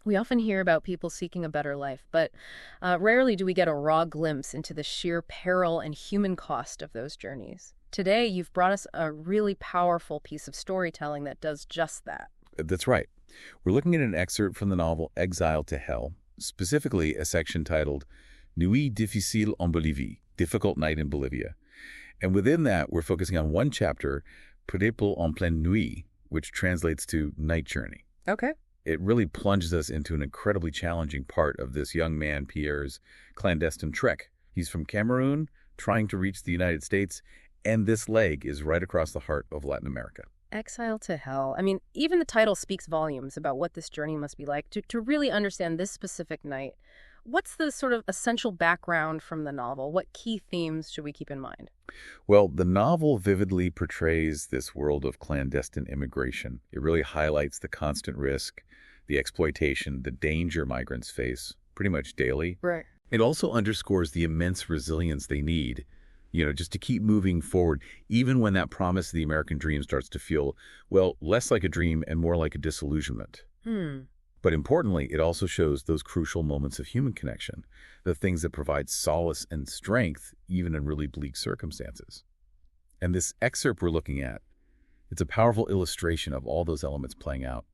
We often hear about people seeking a better life, but rarely do we get a raw glimpse into the sheer peril and human cost of those journeys. Today, you've brought us a really powerful piece of storytelling that does just that. That's right. We're looking at an excerpt from the novel Exile to Hell, specifically a section titled Nuit difficile en Bolivie, Difficult Night in Bolivia. And within that, we're focusing on one chapter, Périple en pleine nuit, which translates to night journey. Okay. It really plunges us into an incredibly challenging part of this young man, Pierre's clandestine trek. He's from Cameroon, trying to reach the United States, and this leg is right across the heart of Latin America. Exile to Hell. I mean, even the title speaks volumes about what this journey must be like. To really understand this specific night, what's the sort of essential background from the novel? What key themes should we keep in mind? Well, the novel vividly portrays this world of clandestine immigration. It really highlights the constant risk, the exploitation, the danger migrants face pretty much daily. Right. It also underscores the immense resilience they need, just to keep moving forward, even when that promise of the American dream starts to feel, well, less like a dream and more like a disillusionment. But importantly, it also shows those crucial moments of human connection, the things that provide solace and strength, even in really bleak circumstances. And this excerpt we're looking at, it's a powerful illustration of all those elements playing out.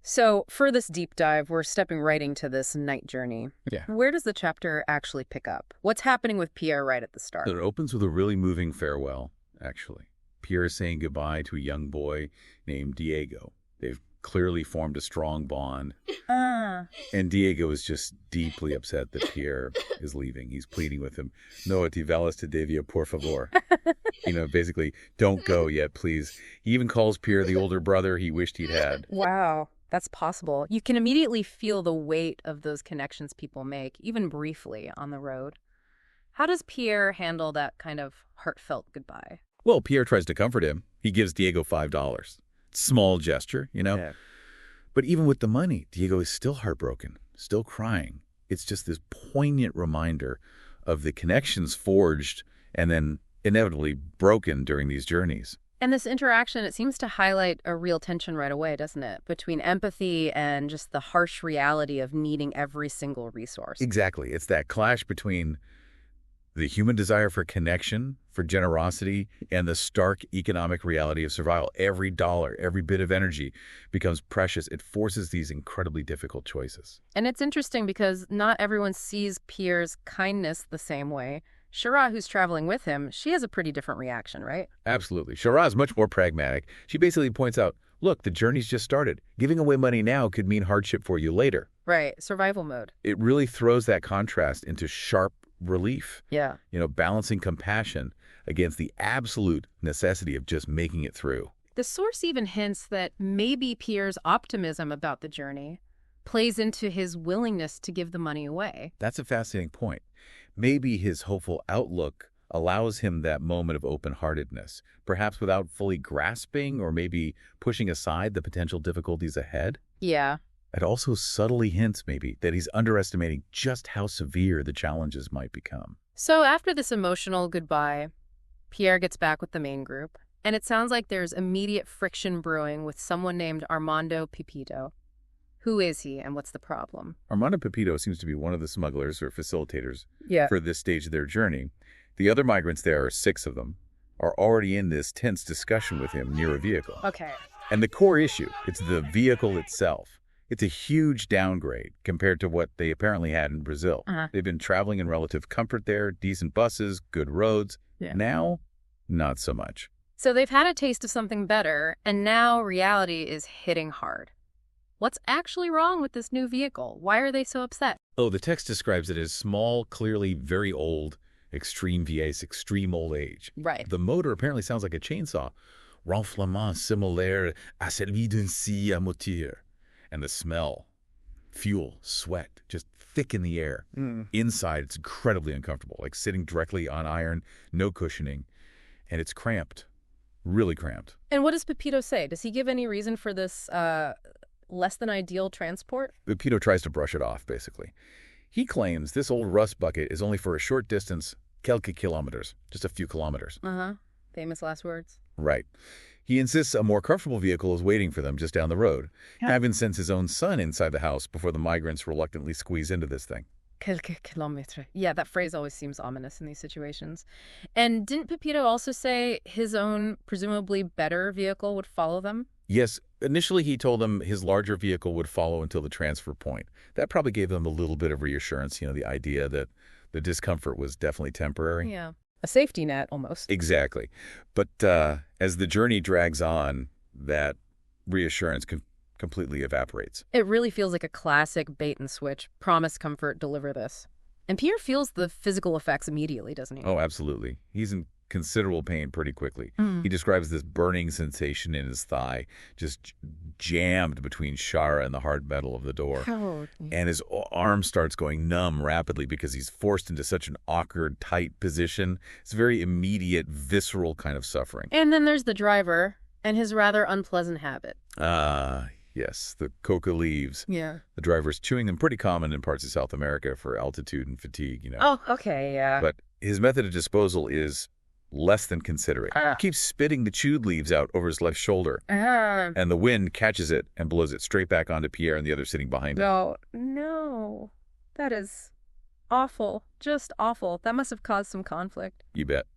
So for this deep dive, we're stepping right into this night journey. Yeah. Where does the chapter actually pick up? What's happening with Pierre right at the start? It opens with a really moving farewell, actually. Pierre is saying goodbye to a young boy named Diego. They've clearly formed a strong bond. And Diego is just deeply upset that Pierre is leaving. He's pleading with him, no te vayas todavía, por favor. Basically, don't go yet, please. He even calls Pierre the older brother he wished he'd had. Wow. That's possible. You can immediately feel the weight of those connections people make, even briefly, on the road. How does Pierre handle that kind of heartfelt goodbye? Well, Pierre tries to comfort him. He gives Diego $5. Small gesture, Yeah. But even with the money, Diego is still heartbroken, still crying. It's just this poignant reminder of the connections forged and then inevitably broken during these journeys. And this interaction, it seems to highlight a real tension right away, doesn't it? Between empathy and just the harsh reality of needing every single resource. Exactly. It's that clash between the human desire for connection, for generosity, and the stark economic reality of survival. Every dollar, every bit of energy becomes precious. It forces these incredibly difficult choices. And it's interesting because not everyone sees Pierre's kindness the same way. Shara, who's traveling with him, she has a pretty different reaction, right? Absolutely. Shara is much more pragmatic. She basically points out, look, the journey's just started. Giving away money now could mean hardship for you later. Right. Survival mode. It really throws that contrast into sharp relief. Yeah. Balancing compassion against the absolute necessity of just making it through. The source even hints that maybe Pierre's optimism about the journey plays into his willingness to give the money away. That's a fascinating point. Maybe his hopeful outlook allows him that moment of open-heartedness, perhaps without fully grasping or maybe pushing aside the potential difficulties ahead. Yeah. It also subtly hints, maybe, that he's underestimating just how severe the challenges might become. So after this emotional goodbye, Pierre gets back with the main group, and it sounds like there's immediate friction brewing with someone named Armando Pipito. Who is he, and what's the problem? Armando Pipito seems to be one of the smugglers or facilitators Yeah. for this stage of their journey. The other migrants, there are 6 of them, are already in this tense discussion with him near a vehicle. Okay. And the core issue, it's the vehicle itself. It's a huge downgrade compared to what they apparently had in Brazil. They've been traveling in relative comfort there, decent buses, good roads. Yeah. Now, not so much. So they've had a taste of something better, and now reality is hitting hard. What's actually wrong with this new vehicle? Why are they so upset? Oh, the text describes it as small, clearly very old, extreme vieillesse, extreme old age. Right. The motor apparently sounds like a chainsaw. Renflement similaire à celui d'une scie à moteur. And the smell, fuel, sweat, just thick in the air. Inside, it's incredibly uncomfortable, like sitting directly on iron, no cushioning. And it's cramped, really cramped. And what does Pepito say? Does he give any reason for this less than ideal transport? Pepito tries to brush it off, basically. He claims this old rust bucket is only for a short distance, quelques kilometers, just a few kilometers. Famous last words. Right. He insists a more comfortable vehicle is waiting for them just down the road. Yeah. Even sends his own son inside the house before the migrants reluctantly squeeze into this thing. Quelques kilomètres. Yeah, that phrase always seems ominous in these situations. And didn't Pepito also say his own, presumably better vehicle would follow them? Yes, initially he told them his larger vehicle would follow until the transfer point. That probably gave them a little bit of reassurance, the idea that the discomfort was definitely temporary. Yeah. A safety net, almost. Exactly. But as the journey drags on, that reassurance completely evaporates. It really feels like a classic bait and switch. Promise comfort, deliver this. And Pierre feels the physical effects immediately, doesn't he? Oh, absolutely. He's in considerable pain pretty quickly. He describes this burning sensation in his thigh, just jammed between Shara and the hard metal of the door. And his arm starts going numb rapidly because he's forced into such an awkward, tight position. It's a very immediate, visceral kind of suffering. And then there's the driver and his rather unpleasant habit. Yes, the coca leaves. Yeah. The driver's chewing them, pretty common in parts of South America for altitude and fatigue, Oh, okay, yeah. But his method of disposal is less than considerate. He keeps spitting the chewed leaves out over his left shoulder. And the wind catches it and blows it straight back onto Pierre and the other sitting behind him. No. That is awful. Just awful. That must have caused some conflict. You bet.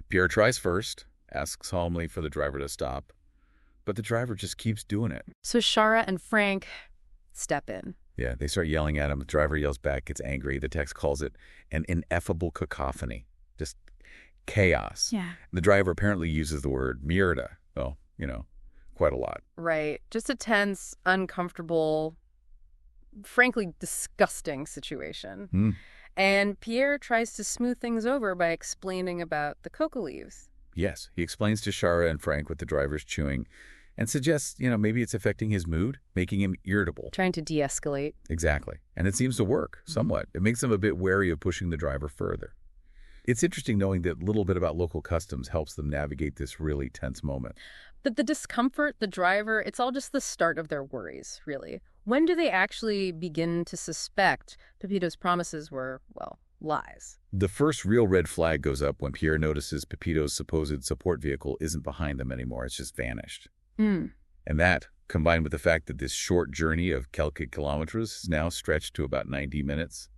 Pierre tries first, asks solemnly for the driver to stop. But the driver just keeps doing it. So Shara and Frank step in. Yeah, they start yelling at him. The driver yells back, gets angry. The text calls it an ineffable cacophony. Just chaos. Yeah. The driver apparently uses the word mierda. Oh, quite a lot. Right. Just a tense, uncomfortable, frankly disgusting situation. And Pierre tries to smooth things over by explaining about the coca leaves. Yes, he explains to Shara and Frank what the driver's chewing and suggests, maybe it's affecting his mood, making him irritable. Trying to de-escalate. Exactly. And it seems to work somewhat. It makes them a bit wary of pushing the driver further. It's interesting knowing that a little bit about local customs helps them navigate this really tense moment. But the discomfort, the driver, it's all just the start of their worries, really. When do they actually begin to suspect Pepito's promises were, lies? The first real red flag goes up when Pierre notices Pepito's supposed support vehicle isn't behind them anymore. It's just vanished. And that, combined with the fact that this short journey of quelques kilómetros is now stretched to about 90 minutes,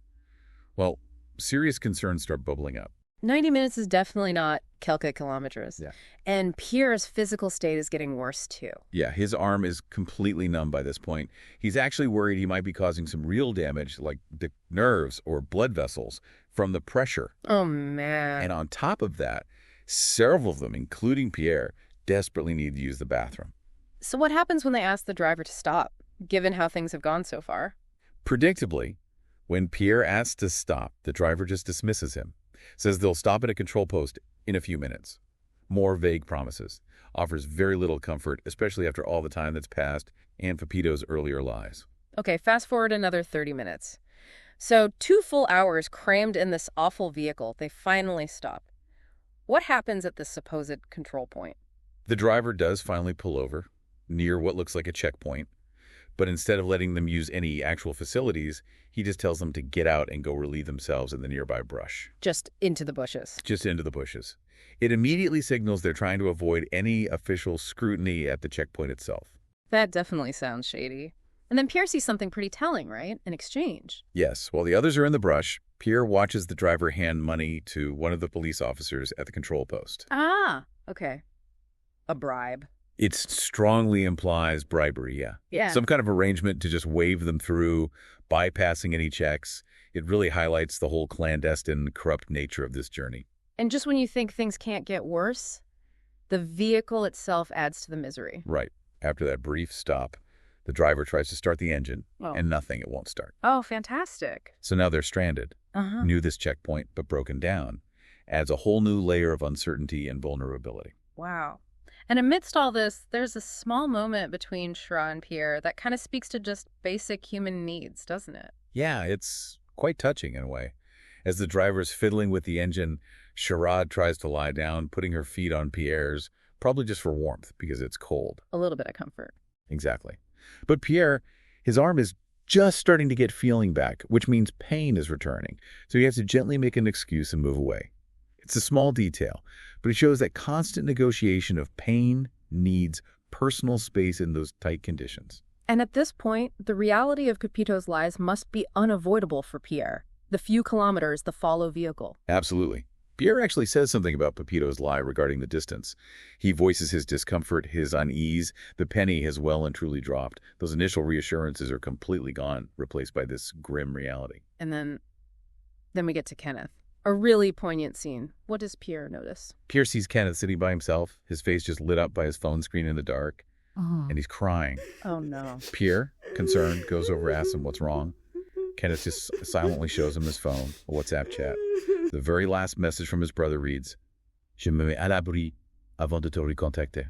serious concerns start bubbling up. 90 minutes is definitely not quelques kilómetros. Yeah. And Pierre's physical state is getting worse, too. Yeah, his arm is completely numb by this point. He's actually worried he might be causing some real damage, like the nerves or blood vessels, from the pressure. Oh, man. And on top of that, several of them, including Pierre, desperately need to use the bathroom. So what happens when they ask the driver to stop, given how things have gone so far? Predictably, when Pierre asks to stop, the driver just dismisses him, says they'll stop at a control post in a few minutes. More vague promises, offers very little comfort, especially after all the time that's passed and Pepito's earlier lies. Okay, fast forward another 30 minutes. So 2 full hours crammed in this awful vehicle. They finally stop. What happens at this supposed control point? The driver does finally pull over near what looks like a checkpoint, but instead of letting them use any actual facilities, he just tells them to get out and go relieve themselves in the nearby brush. Just into the bushes. Just into the bushes. It immediately signals they're trying to avoid any official scrutiny at the checkpoint itself. That definitely sounds shady. And then Pierre sees something pretty telling, right? An exchange. Yes. While the others are in the brush, Pierre watches the driver hand money to one of the police officers at the control post. Ah, okay. A bribe. It strongly implies bribery, yeah. Yeah. Some kind of arrangement to just wave them through, bypassing any checks. It really highlights the whole clandestine, corrupt nature of this journey. And just when you think things can't get worse, the vehicle itself adds to the misery. Right. After that brief stop, the driver tries to start the engine, and nothing, it won't start. Oh, fantastic. So now they're stranded. Knew this checkpoint, but broken down. Adds a whole new layer of uncertainty and vulnerability. Wow. And amidst all this, there's a small moment between Shara and Pierre that kind of speaks to just basic human needs, doesn't it? Yeah, it's quite touching in a way. As the driver's fiddling with the engine, Shara tries to lie down, putting her feet on Pierre's, probably just for warmth because it's cold. A little bit of comfort. Exactly. But Pierre, his arm is just starting to get feeling back, which means pain is returning. So he has to gently make an excuse and move away. It's a small detail, but it shows that constant negotiation of pain needs personal space in those tight conditions. And at this point, the reality of Pipito's lies must be unavoidable for Pierre. The few kilometers, the follow vehicle. Absolutely. Pierre actually says something about Pipito's lie regarding the distance. He voices his discomfort, his unease. The penny has well and truly dropped. Those initial reassurances are completely gone, replaced by this grim reality. And then we get to Kenneth. A really poignant scene. What does Pierre notice? Pierre sees Kenneth sitting by himself, his face just lit up by his phone screen in the dark, and he's crying. Oh, no. Pierre, concerned, goes over, asks him what's wrong. Kenneth just silently shows him his phone, a WhatsApp chat. The very last message from his brother reads, Je me mets à l'abri avant de te recontacter.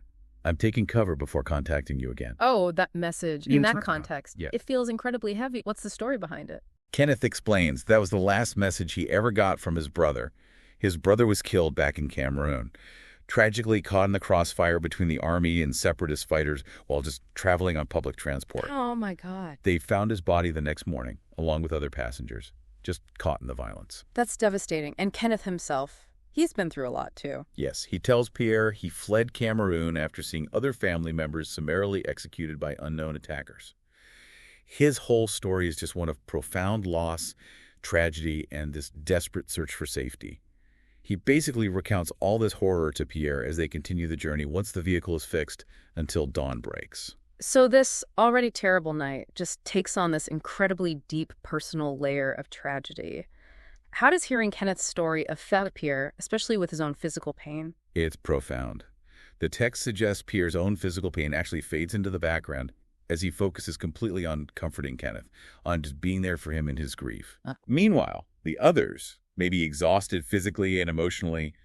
I'm taking cover before contacting you again. Oh, that message. In that context, yeah. It feels incredibly heavy. What's the story behind it? Kenneth explains that was the last message he ever got from his brother. His brother was killed back in Cameroon, tragically caught in the crossfire between the army and separatist fighters while just traveling on public transport. Oh, my God. They found his body the next morning, along with other passengers, just caught in the violence. That's devastating. And Kenneth himself, he's been through a lot, too. Yes, he tells Pierre he fled Cameroon after seeing other family members summarily executed by unknown attackers. His whole story is just one of profound loss, tragedy, and this desperate search for safety. He basically recounts all this horror to Pierre as they continue the journey once the vehicle is fixed until dawn breaks. So this already terrible night just takes on this incredibly deep personal layer of tragedy. How does hearing Kenneth's story affect Pierre, especially with his own physical pain? It's profound. The text suggests Pierre's own physical pain actually fades into the background as he focuses completely on comforting Kenneth, on just being there for him in his grief. Meanwhile, the others, maybe exhausted physically and emotionally,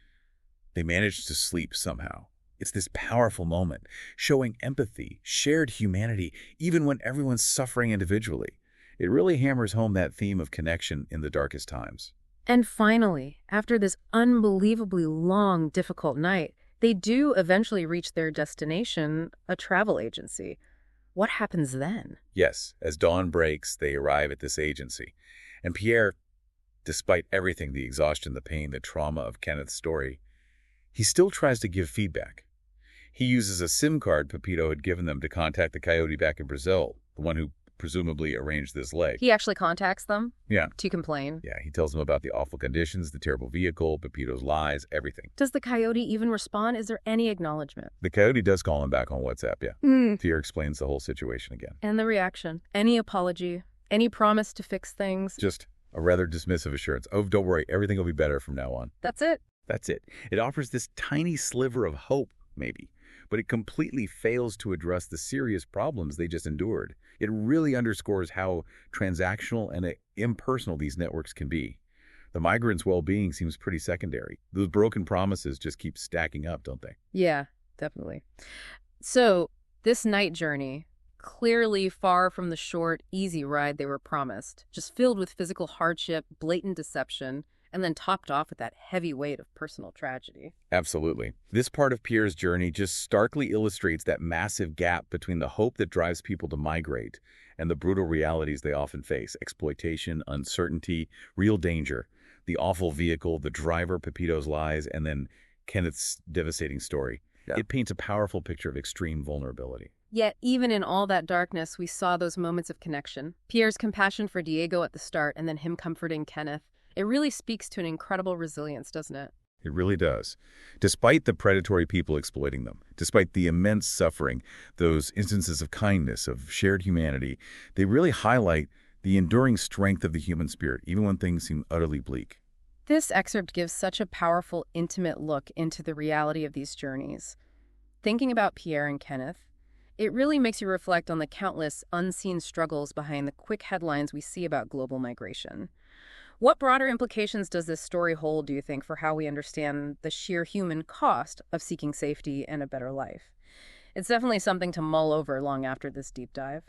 they manage to sleep somehow. It's this powerful moment, showing empathy, shared humanity, even when everyone's suffering individually. It really hammers home that theme of connection in the darkest times. And finally, after this unbelievably long, difficult night, they do eventually reach their destination, a travel agency. What happens then? Yes, as dawn breaks, they arrive at this agency. And Pierre, despite everything, the exhaustion, the pain, the trauma of Kenneth's story, he still tries to give feedback. He uses a SIM card Pipito had given them to contact the coyote back in Brazil, the one who presumably arranged this leg. He actually contacts them? Yeah. To complain? Yeah, he tells them about the awful conditions, the terrible vehicle, Pipito's lies, everything. Does the coyote even respond? Is there any acknowledgement? The coyote does call him back on WhatsApp, yeah. Pierre explains the whole situation again. And the reaction? Any apology? Any promise to fix things? Just a rather dismissive assurance. Oh, don't worry, everything will be better from now on. That's it? That's it. It offers this tiny sliver of hope, maybe, but it completely fails to address the serious problems they just endured. It really underscores how transactional and impersonal these networks can be. The migrants' well-being seems pretty secondary. Those broken promises just keep stacking up, don't they? Yeah, definitely. So, this night journey, clearly far from the short, easy ride they were promised, just filled with physical hardship, blatant deception, and then topped off with that heavy weight of personal tragedy. Absolutely. This part of Pierre's journey just starkly illustrates that massive gap between the hope that drives people to migrate and the brutal realities they often face: exploitation, uncertainty, real danger, the awful vehicle, the driver, Pipito's lies, and then Kenneth's devastating story. Yeah. It paints a powerful picture of extreme vulnerability. Yet, even in all that darkness, we saw those moments of connection. Pierre's compassion for Diego at the start, and then him comforting Kenneth. It really speaks to an incredible resilience, doesn't it? It really does. Despite the predatory people exploiting them, despite the immense suffering, those instances of kindness, of shared humanity, they really highlight the enduring strength of the human spirit, even when things seem utterly bleak. This excerpt gives such a powerful, intimate look into the reality of these journeys. Thinking about Pierre and Kenneth, it really makes you reflect on the countless unseen struggles behind the quick headlines we see about global migration. What broader implications does this story hold, do you think, for how we understand the sheer human cost of seeking safety and a better life? It's definitely something to mull over long after this deep dive.